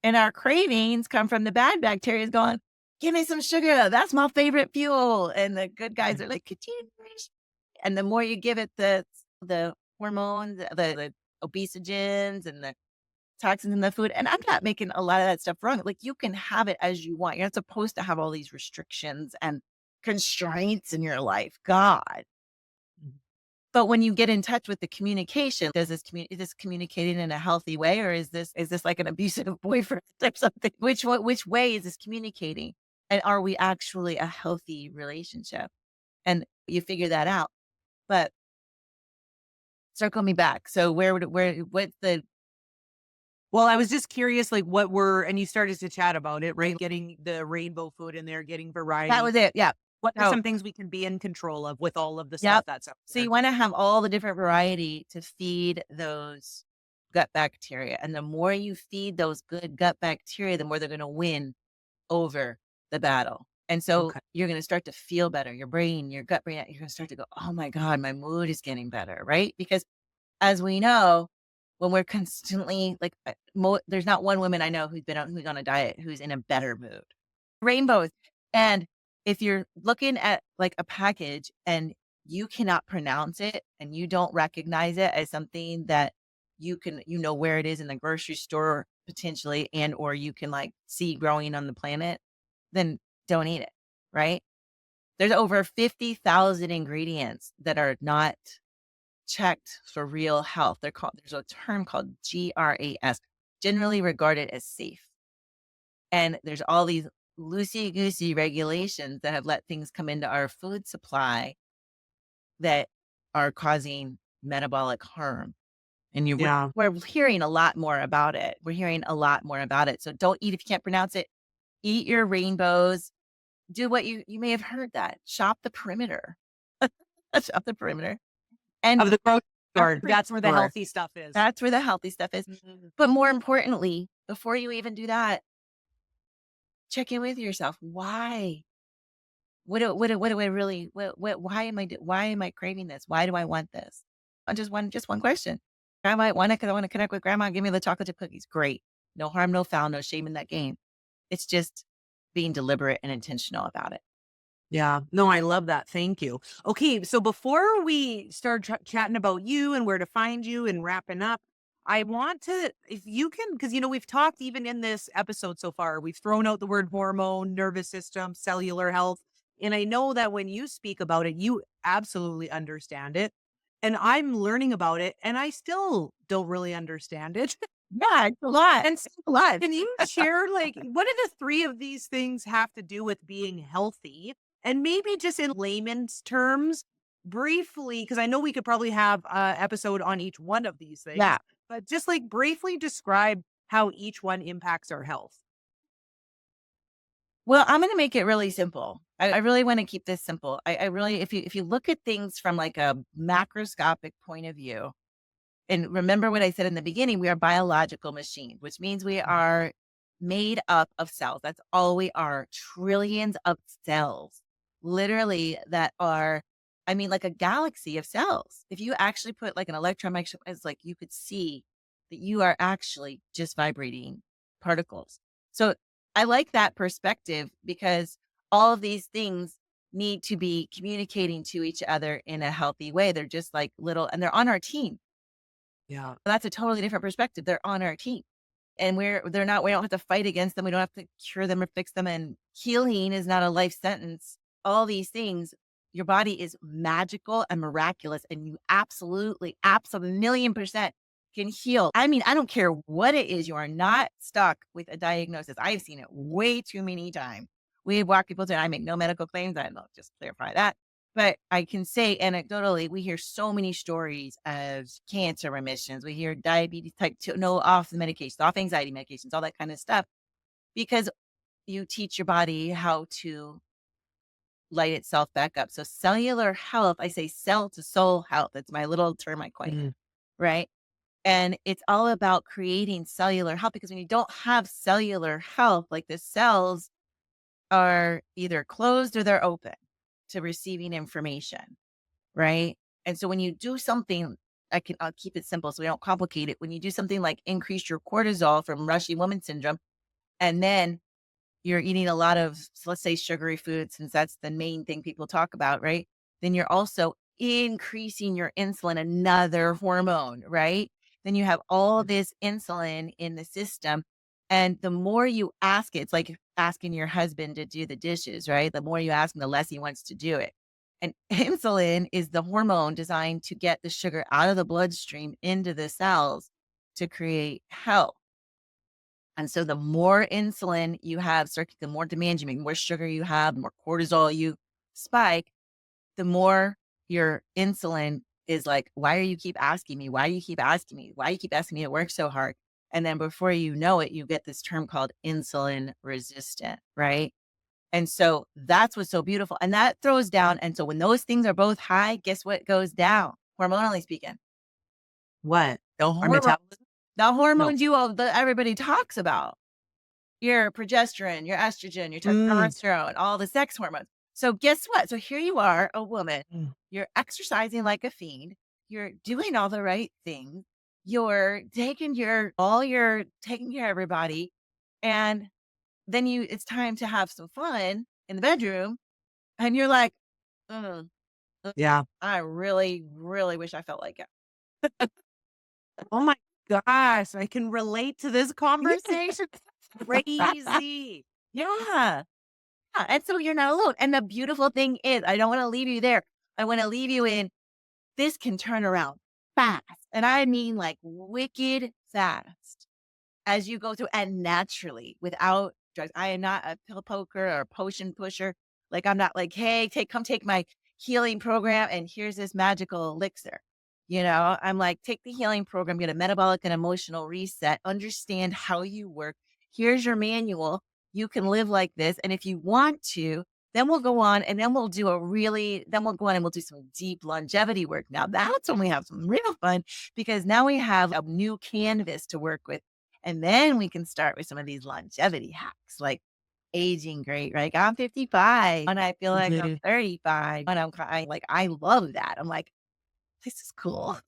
And our cravings come from the bad bacteria going, "Give me some sugar. That's my favorite fuel." And the good guys are like, "Continuous." And the more you give it the hormones, the obesogens and the toxins in the food. And I'm not making a lot of that stuff wrong. Like you can have it as you want. You're not supposed to have all these restrictions and constraints in your life. God. But when you get in touch with the communication, is this communicating in a healthy way, or is this like an abusive boyfriend or something? Which way is this communicating? And are we actually a healthy relationship? And you figure that out. But circle me back. So what's the Well, I was just curious, like what were, and you started to chat about it, right? Getting the rainbow food in there, getting that variety. was it. Yeah. What are So some things we can be in control of with all of the stuff yep. that's out So there? you want to have all the different variety to feed those gut bacteria. And the more you feed those good gut bacteria, the more they're going to win over the battle. And so Okay. you're going to start to feel better. Your brain, your gut brain, you're going to start to go, "Oh my God, my mood is getting better." Right. Because as we know, when we're constantly like, there's not one woman I know who's on a diet who's in a better mood. Rainbows. And if you're looking at like a package and you cannot pronounce it and you don't recognize it as something that where it is in the grocery store potentially and or you can like see growing on the planet, then don't eat it, right? There's over 50,000 ingredients that are not checked for real health. There's a term called GRAS, generally regarded as safe. And there's all these loosey goosey regulations that have let things come into our food supply that are causing metabolic harm. And Yeah. we're hearing a lot more about it. We're hearing a lot more about it. So don't eat if you can't pronounce it. Eat your rainbows. Do what you may have heard that. Shop the perimeter. Shop the perimeter. And Of the grocery shop store. the perimeter. That's where the healthy stuff is. That's where the healthy stuff is. Mhm. But more importantly, before you even do that, check in with yourself. Why? What do I really, why am I craving this? Why do I want this? Just one question. I might want it because I want to connect with grandma. Give me the chocolate chip cookies. Great. No harm, no foul, no shame in that game. It's just being deliberate and intentional about it. Yeah. No, I love that. Thank you. Okay. So before we start chatting about you and where to find you and wrapping up, I want to, if you can, because, we've talked even in this episode so far, we've thrown out the word hormone, nervous system, cellular health. And I know that when you speak about it, you absolutely understand it. And I'm learning about it and I still don't really understand it. Yeah, it's a lot. And It's a lot. can you share, like, what do the 3 of these things have to do with being healthy? And maybe just in layman's terms, briefly, because I know we could probably have a episode on each one of these things, Yeah. but just, like, briefly describe how each one impacts our health. Well, I'm gonna make it really simple. I really want to keep this simple. I really, if you look at things from like a macroscopic point of view, and remember what I said in the beginning, we are biological machines, which means we are made up of cells. That's all we are. Trillions of cells, literally, that are, I mean, like a galaxy of cells. If you actually put like an electron microscope, it's like you could see that you are actually just vibrating particles. So I like that perspective because all of these things need to be communicating to each other in a healthy way. They're just like little, and they're on our team. Yeah. That's a totally different perspective. They're on our team. And they're not, we don't have to fight against them. We don't have to cure them or fix them. And healing is not a life sentence. All these things, your body is magical and miraculous. And you absolutely, million percent can heal. I mean, I don't care what it is. You are not stuck with a diagnosis. I've seen it way too many times. We walk people through, I make no medical claims. I'll just clarify that. But I can say anecdotally, we hear so many stories of cancer remissions. We hear diabetes type 2, no, off the medications, off anxiety medications, all that kind of stuff, because you teach your body how to light itself back up. So cellular health, I say cell to soul health. It's my little term I coined, Mhm. right? And it's all about creating cellular health because when you don't have cellular health, like the cells are either closed or they're open to receiving information. Right? And so when you do something, I'll keep it simple so we don't complicate it. When you do something like increase your cortisol from rushy woman syndrome, and then you're eating a lot of, let's say, sugary food, since that's the main thing people talk about, right? Then you're also increasing your insulin, another hormone, right? Then you have all this insulin in the system. And the more you ask it, it's like asking your husband to do the dishes, right? The more you ask him, the less he wants to do it. And insulin is the hormone designed to get the sugar out of the bloodstream into the cells to create health. And so the more insulin you have the more demand you make, the more sugar you have, the more cortisol you spike, the more your insulin is like, why are you keep asking me? Why do you keep asking me? Why you keep asking me to work so hard? And then before you know it, you get this term called insulin resistant, right? And so that's what's so beautiful. And that throws down. And so when those things are both high, guess what goes down? Hormonally speaking, What? the Our hormone, metabolism? the No. hormones that everybody talks about, your progesterone, your estrogen, your Mm. testosterone, all the sex hormones. So guess what? So here you are, a woman, Mm. you're exercising like a fiend, you're doing all the right things, you're taking care of everybody, and then it's time to have some fun in the bedroom, and you're like, "Mm, mm, Yeah. I really, really wish I felt like it." Oh my gosh, I can relate to this conversation. Crazy. Yeah. Yeah, and so you're not alone. And the beautiful thing is, I don't want to leave you there. I want to leave you in, this can turn around fast. And I mean like wicked fast as you go through and naturally without drugs. I am not a pill poker or a potion pusher. Like I'm not like, hey, come take my healing program and here's this magical elixir. I'm like, take the healing program, get a metabolic and emotional reset, understand how you work. Here's your manual. You can live like this. And if you want to, then we'll go on and then then we'll go on and we'll do some deep longevity work. Now that's when we have some real fun because now we have a new canvas to work with and then we can start with some of these longevity hacks, like aging great, right? I'm 55 and I feel like I'm Mhm. 35 and I love that. I'm like, this is cool.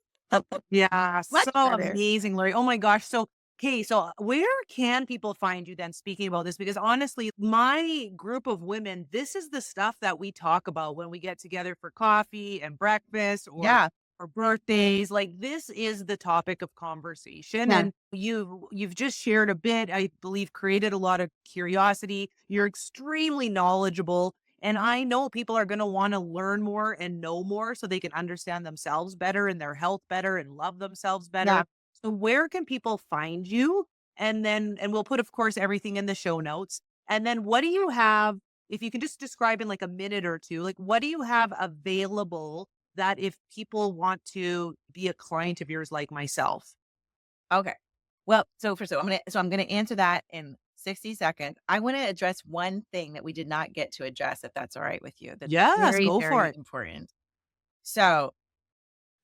Yeah, Much so better. amazing, Laurie. Oh my gosh. So, okay, so where can people find you then speaking about this? Because honestly, my group of women, this is the stuff that we talk about when we get together for coffee and breakfast Yeah. or birthdays. Like this is the topic of conversation. Yeah. And you've just shared a bit, I believe created a lot of curiosity. You're extremely knowledgeable. And I know people are going to want to learn more and know more so they can understand themselves better and their health better and love themselves Yeah. better. So where can people find you? And we'll put, of course, everything in the show notes. And then what do you have, if you can just describe in like a minute or two, like what do you have available that if people want to be a client of yours like myself? Okay. Well, so first of all, I'm gonna answer that in 60 seconds. I want to address one thing that we did not get to address, if that's all right with you. That's Yes, very, go for very it. important. So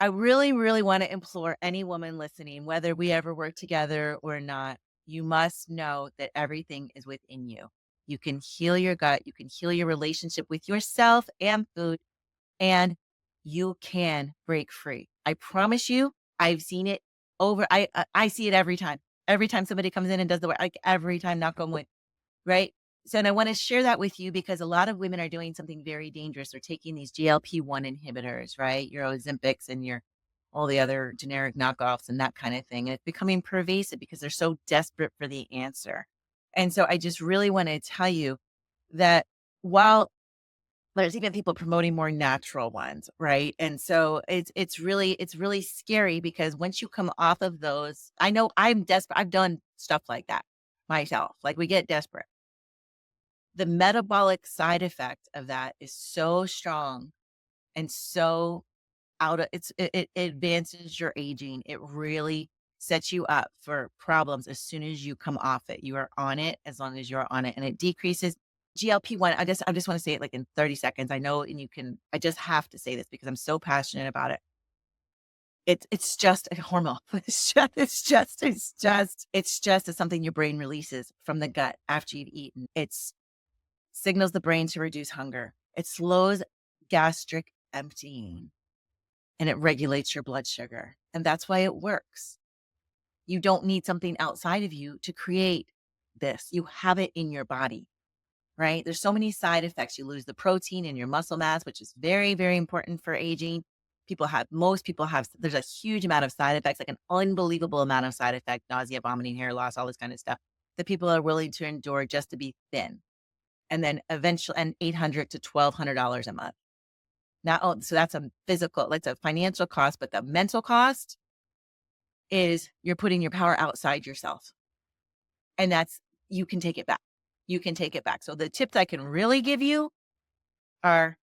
I really, really want to implore any woman listening, whether we ever work together or not, you must know that everything is within you. You can heal your gut, you can heal your relationship with yourself and food, and you can break free. I promise you, I've seen it over. I see it every time. Every time somebody comes in and does the work, like every time, knock on wood, right? So, and I want to share that with you because a lot of women are doing something very dangerous. They're taking these GLP-1 inhibitors, right? Your Ozempics and your all the other generic knockoffs and that kind of thing. And it's becoming pervasive because they're so desperate for the answer. And so I just really want to tell you that while there's even people promoting more natural ones, right? And so it's really scary because once you come off of those, I know I'm desperate. I've done stuff like that myself. Like we get desperate. The metabolic side effect of that is so strong and so out of it advances your aging. It really sets you up for problems as soon as you come off it. You are on it as long as you're on it, and it decreases GLP-1. I just want to say it like in 30 seconds. I know, and you can. I just have to say this because I'm so passionate about it. It's just a hormone. It's just something your brain releases from the gut after you've eaten. It's signals the brain to reduce hunger. It slows gastric emptying and it regulates your blood sugar. And that's why it works. You don't need something outside of you to create this. You have it in your body, right? There's so many side effects. You lose the protein in your muscle mass, which is very, very important for aging. Most people have, there's a huge amount of side effects, like an unbelievable amount of side effects, nausea, vomiting, hair loss, all this kind of stuff that people are willing to endure just to be thin. And then eventually, and $800 to $1,200 a month. Not oh, so that's a financial cost, but the mental cost is you're putting your power outside yourself. And that's you can take it back. You can take it back. So the tips I can really give you are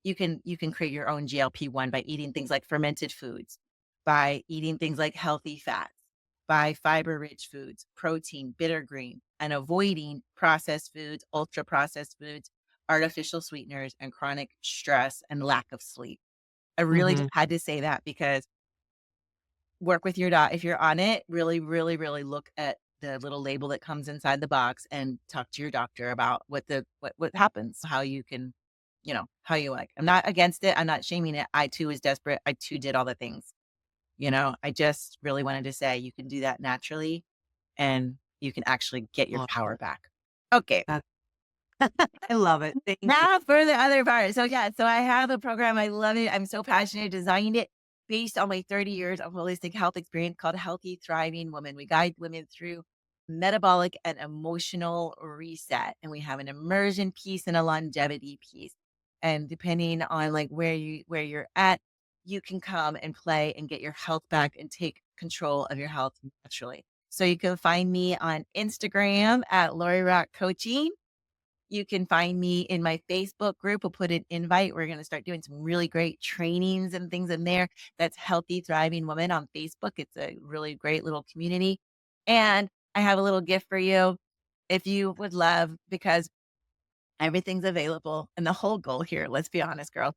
you can create your own GLP-1 by eating things like fermented foods, by eating things like healthy fats, by fiber-rich foods, protein, bitter green, and avoiding processed foods, ultra processed foods, artificial sweeteners, and chronic stress and lack of sleep. I really just Mhm. had to say that because work with your dog. If you're on it, really, really, really look at the little label that comes inside the box and talk to your doctor about what happens, how you can, how you like. I'm not against it. I'm not shaming it. I too was desperate. I too did all the things. I just really wanted to say you can do that naturally and you can actually get your power Awesome. back. Okay. That I love it. Thank you. Now for the other part. So yeah, so I have a program. I love it. I'm so passionate. Designed it based on my 30 years of holistic health experience called Healthy Thriving Woman. We guide women through metabolic and emotional reset. And we have an immersion piece and a longevity piece. And depending on like where you're at, you can come and play and get your health back and take control of your health naturally. So you can find me on Instagram at Laurie Rock Coaching. You can find me in my Facebook group. We'll put an invite. We're going to start doing some really great trainings and things in there. That's Healthy Thriving Woman on Facebook. It's a really great little community. And I have a little gift for you if you would love, because everything's available. And the whole goal here, let's be honest, girl,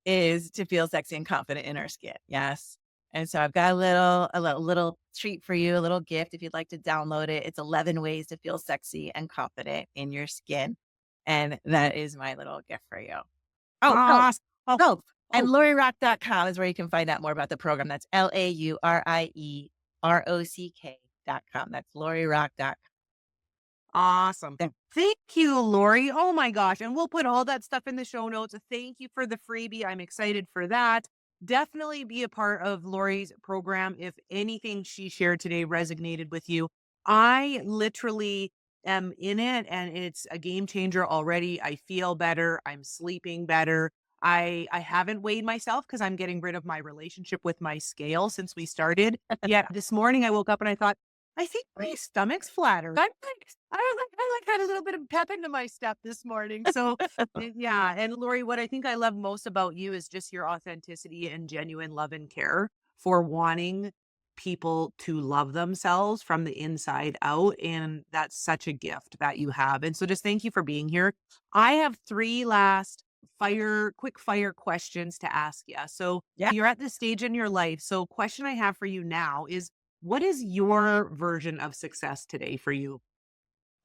is to feel sexy and confident in our skin. Yes. And so I've got a little treat for you, a little gift if you'd like to download it. It's 11 ways to feel sexy and confident in your skin. And that is my little gift for you. Oh, oh, Awesome. Oh, oh, and oh, laurierock.com is where you can find out more about the program. That's LAURIEROCK.com. That's laurierock.com. awesome. Thank you, Lori. Oh my gosh. And we'll put all that stuff in the show notes. Thank you for the freebie. I'm excited for that. Definitely be a part of Lori's program if anything she shared today resonated with you. I literally am in it and it's a game changer already. I feel better. I'm sleeping better. I haven't weighed myself because I'm getting rid of my relationship with my scale since we started. Yet this morning I woke up and I thought, I think my stomach's flatter. I had a little bit of pep into my step this morning. So yeah. And Lori, what I think I love most about you is just your authenticity and genuine love and care for wanting people to love themselves from the inside out. And that's such a gift that you have. And so just thank you for being here. I have three last quick fire questions to ask you. So Yeah. you're at this stage in your life. So question I have for you now is what is your version of success today for you?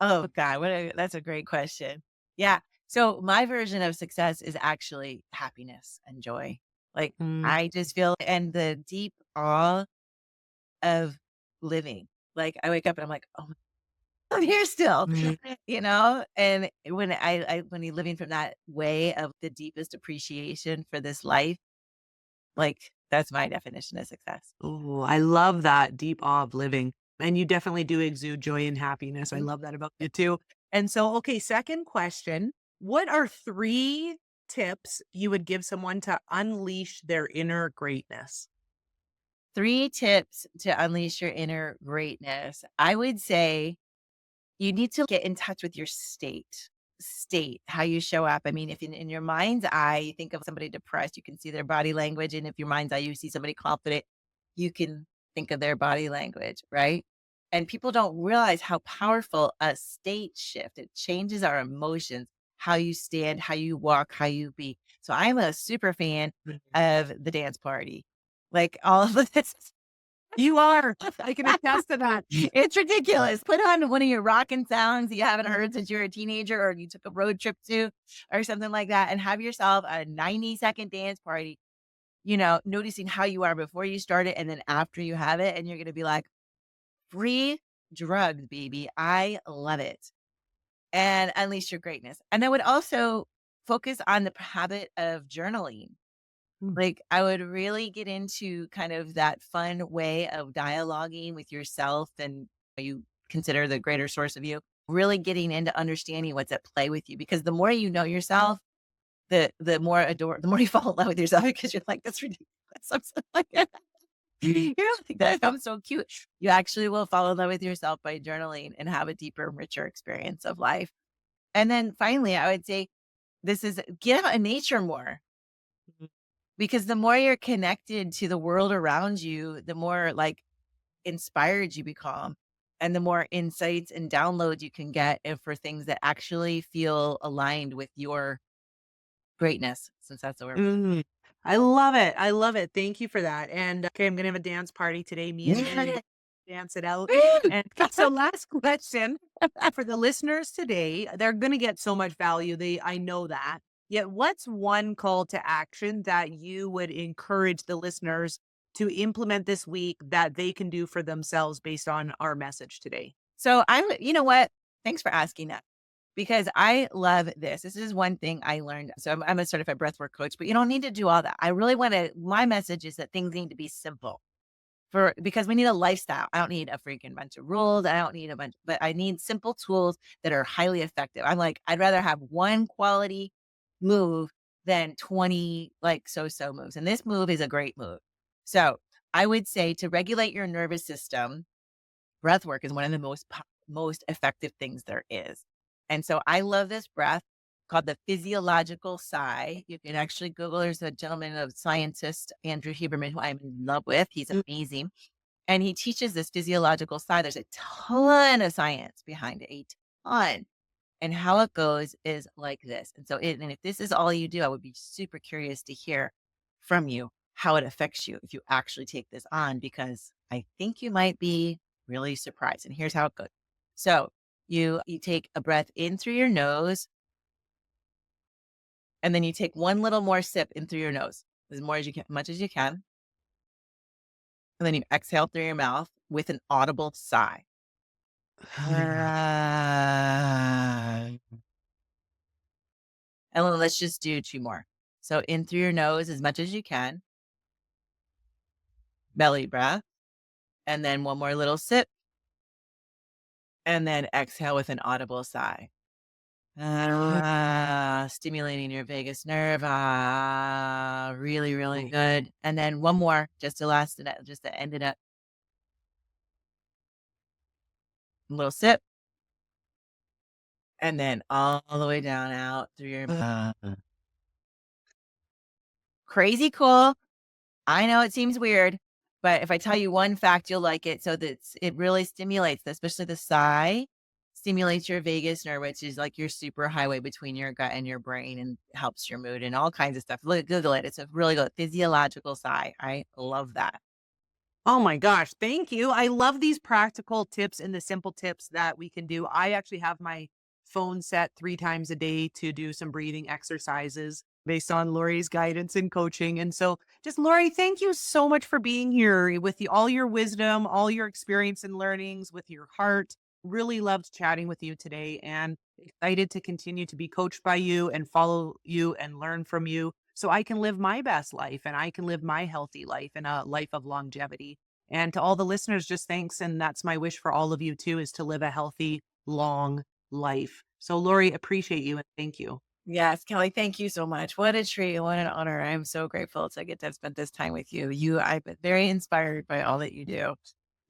Oh God, that's a great question. Yeah. So my version of success is actually happiness and joy. Like Mm, I just feel and the deep awe of living. Like I wake up and I'm like, oh, I'm here still, mm. And when you're living from that way of the deepest appreciation for this life, like that's my definition of success. Oh, I love that deep awe of living. And you definitely do exude joy and happiness. I Mhm. love that about you too. And so, okay, second question. What are three tips you would give someone to unleash their inner greatness? 3 tips to unleash your inner greatness. I would say you need to get in touch with your state, how you show up. I mean, if in your mind's eye, you think of somebody depressed, you can see their body language. And if your mind's eye, you see somebody confident, you can think of their body language, right? And people don't realize how powerful a state shift. It changes our emotions, how you stand, how you walk, how you be. So I'm a super fan of the dance party. Like all of this You are. I can attest to that. it's ridiculous. Put on one of your rockin' songs that you haven't heard since you were a teenager or you took a road trip to or something like that, and have yourself a 90-second dance party, noticing how you are before you start it and then after you have it, and you're gonna be like, "Free drugs, baby. I love it." And unleash your greatness. And I would also focus on the habit of journaling. Mm. Like, I would really get into kind of that fun way of dialoguing with yourself and you consider the greater source of you, really getting into understanding what's at play with you. Because the more you know yourself, the more you fall in love with yourself because you're like, that's ridiculous. I'm so like, you don't think that I'm so cute. You actually will fall in love with yourself by journaling and have a deeper, richer experience of life. And then finally, I would say this is get out in nature more. Because the more you're connected to the world around you, the more, like, inspired you become, and the more insights and downloads you can get and for things that actually feel aligned with your greatness, since that's the word. Mm. I love it. I love it. Thank you for that. And okay, I'm gonna have a dance party today. Me and you dance it out. And okay, so last question for the listeners today, they're gonna get so much value. I know that. Yet what's one call to action that you would encourage the listeners to implement this week that they can do for themselves based on our message today? So, you know what? Thanks for asking that because I love this. This is one thing I learned. So, I'm a certified breathwork coach, but you don't need to do all that. I really wanna my message is that things need to be simple. Because we need a lifestyle. I don't need a freaking bunch of rules. I don't need a bunch, but I need simple tools that are highly effective. I'm like, I'd rather have one quality move than 20 like so moves. And this move is a great move. So I would say to regulate your nervous system, breath work is one of the most effective things there is. And so I love this breath called the physiological sigh. You can actually Google. There's a gentleman, a scientist, Andrew Huberman, who I'm in love with. He's amazing. And he teaches this physiological side. There's a ton of science behind it, a ton. And how it goes is like this. And so, and if this is all you do, I would be super curious to hear from you how it affects you if you actually take this on, because I think you might be really surprised. And here's how it goes. So you take a breath in through your nose, and then you take one little more sip in through your nose, as more as you can, much as you can. And then you exhale through your mouth with an audible sigh. And then let's just do 2 more. So in through your nose as much as you can, belly breath, and then one more little sip, and then exhale with an audible sigh. Stimulating your vagus nerve. Really, really good. And then one more, just to end it up. A little sip, and then all the way down out through your crazy cool. I know it seems weird, but if I tell you one fact, you'll like it. So that it really stimulates, especially the sigh, stimulates your vagus nerve, which is like your super highway between your gut and your brain, and helps your mood and all kinds of stuff. Look, Google it. It's a really good physiological sigh. I love that. Oh my gosh, thank you. I love these practical tips and the simple tips that we can do. I actually have my phone set 3 times a day to do some breathing exercises based on Laurie's guidance and coaching. And so just Laurie, thank you so much for being here with all your wisdom, all your experience and learnings with your heart. Really loved chatting with you today and excited to continue to be coached by you and follow you and learn from you so I can live my best life and I can live my healthy life and a life of longevity. And to all the listeners, just thanks. And that's my wish for all of you too, is to live a healthy, long life. So Lori, appreciate you and thank you. Yes, Kelly, thank you so much. What a treat. What an honor. I'm so grateful to get to spend this time with you. I've been very inspired by all that you do.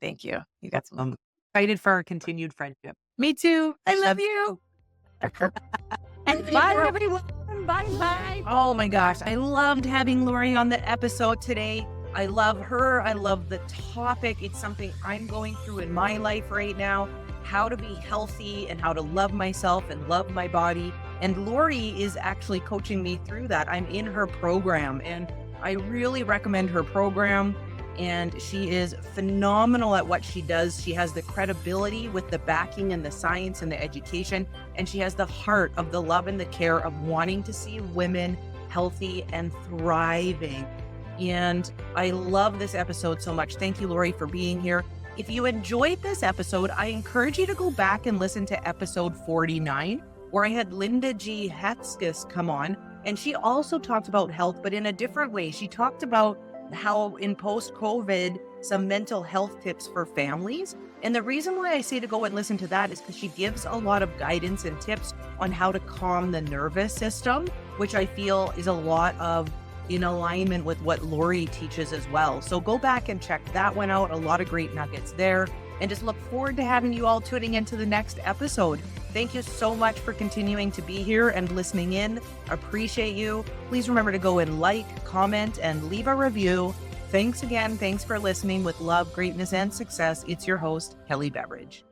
Thank you. You got some. I'm excited for our continued friendship. Me too. I love you. And bye, everyone. Bye bye. Oh my gosh. I loved having Lori on the episode today. I love her. I love the topic. It's something I'm going through in my life right now, how to be healthy and how to love myself and love my body. And Lori is actually coaching me through that. I'm in her program and I really recommend her program. And she is phenomenal at what she does. She has the credibility with the backing and the science and the education. And she has the heart of the love and the care of wanting to see women healthy and thriving. And I love this episode so much. Thank you, Lori, for being here. If you enjoyed this episode, I encourage you to go back and listen to episode 49, where I had Linda G. Hetzkes come on. And she also talked about health, but in a different way. She talked about how in post-COVID, some mental health tips for families. And the reason why I say to go and listen to that is because she gives a lot of guidance and tips on how to calm the nervous system, which I feel is a lot of in alignment with what Lori teaches as well. So go back and check that one out. A lot of great nuggets there. And just look forward to having you all tuning into the next episode. Thank you so much for continuing to be here and listening in. Appreciate you. Please remember to go and like, comment, and leave a review. Thanks again. Thanks for listening. With love, greatness, and success, it's your host, Kelly Beveridge.